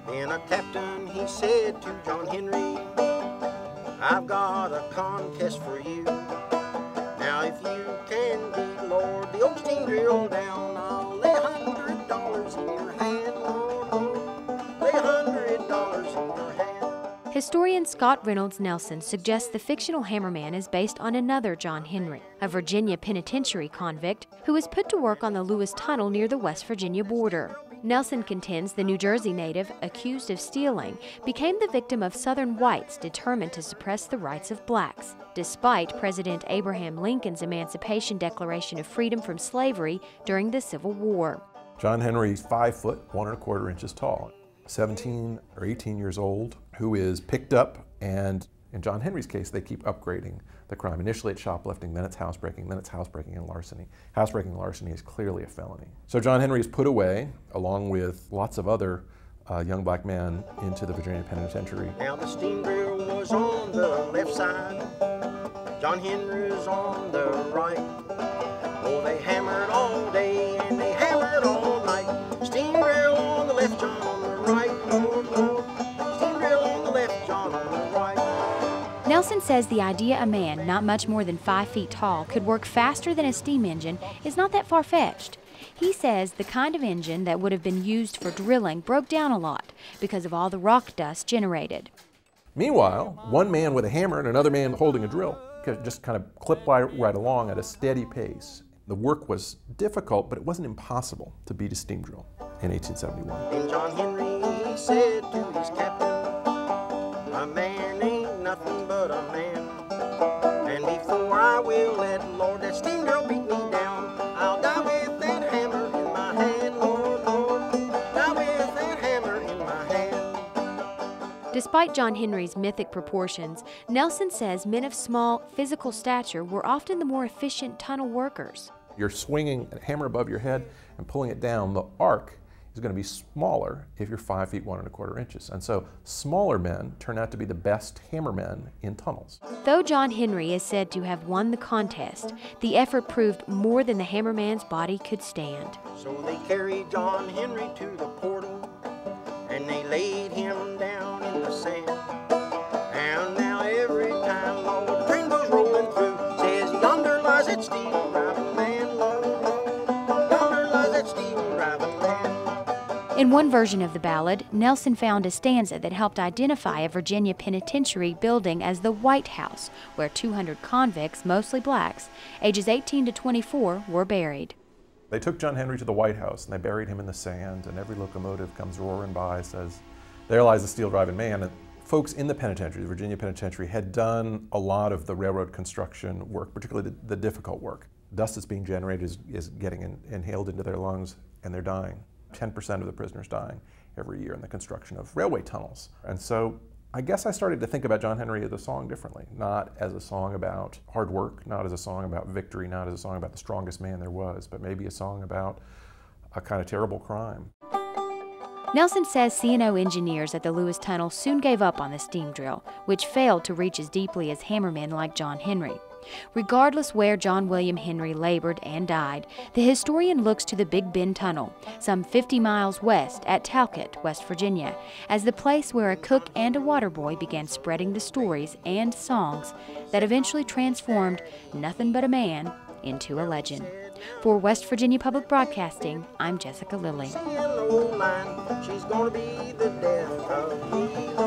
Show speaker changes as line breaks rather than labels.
Then a captain, he said to John Henry, I've got a contest for you. Now if you can beat Lord the old steam drill down, I'll lay $100 in your hand, Lord, Lord, lay $100 in your hand.
Historian Scott Reynolds Nelson suggests the fictional hammerman is based on another John Henry, a Virginia penitentiary convict who was put to work on the Lewis Tunnel near the West Virginia border. Nelson contends the New Jersey native, accused of stealing, became the victim of Southern whites determined to suppress the rights of blacks, despite President Abraham Lincoln's Emancipation Declaration of Freedom from Slavery during the Civil War.
John Henry's 5 foot, 1 1/4 inches tall, 17 or 18 years old, who is picked up, and in John Henry's case, they keep upgrading the crime. Initially it's shoplifting, then it's housebreaking, then it's housebreaking and larceny. Housebreaking and larceny is clearly a felony. So John Henry is put away, along with lots of other young black men, into the Virginia penitentiary.
Now the steam drill was on the left side, John Henry's on the right. Oh, they hammered all day and they hammered all night. Steam drill on the left, John on the right. Lord, Lord. Steam drill on the left, John on the right.
Nelson says the idea a man not much more than 5 feet tall could work faster than a steam engine is not that far-fetched. He says the kind of engine that would have been used for drilling broke down a lot because of all the rock dust generated.
Meanwhile, one man with a hammer and another man holding a drill could just kind of clip right along at a steady pace. The work was difficult, but it wasn't impossible to beat a steam drill in 1871.
And John Henry, he said to his captain, a man ain't nothing but a man. And before I will let Lord that steam drill beat me down, I'll die with that hammer in my hand, Lord, Lord, die with that hammer in my hand.
Despite John Henry's mythic proportions, Nelson says men of small physical stature were often the more efficient tunnel workers.
You're swinging a hammer above your head and pulling it down. The arc is going to be smaller if you're 5 feet 1 1/4 inches. And so smaller men turn out to be the best hammermen in tunnels.
Though John Henry is said to have won the contest, the effort proved more than the hammerman's body could stand.
So they carried John Henry to the portal, and they laid him down in the sand. And now every time Lord the train goes rolling through, says yonder lies that steel driving man, Lord, Lord, yonder lies that steel driving man.
In one version of the ballad, Nelson found a stanza that helped identify a Virginia penitentiary building as the White House, where 200 convicts, mostly blacks, ages 18 to 24, were buried.
They took John Henry to the White House and they buried him in the sand, and every locomotive comes roaring by, says, there lies the steel driving man. And folks in the penitentiary, the Virginia penitentiary, had done a lot of the railroad construction work, particularly the difficult work. Dust that's being generated is getting inhaled into their lungs, and they're dying. 10% of the prisoners dying every year in the construction of railway tunnels. And so I guess I started to think about John Henry as a song differently, not as a song about hard work, not as a song about victory, not as a song about the strongest man there was, but maybe a song about a kind of terrible crime.
Nelson says C&O engineers at the Lewis Tunnel soon gave up on the steam drill, which failed to reach as deeply as hammermen like John Henry. Regardless where John William Henry labored and died, the historian looks to the Big Bend Tunnel, some 50 miles west at Talcott, West Virginia, as the place where a cook and a water boy began spreading the stories and songs that eventually transformed nothing but a man into a legend. For West Virginia Public Broadcasting, I'm Jessica Lilly.
She's gonna be the death of me.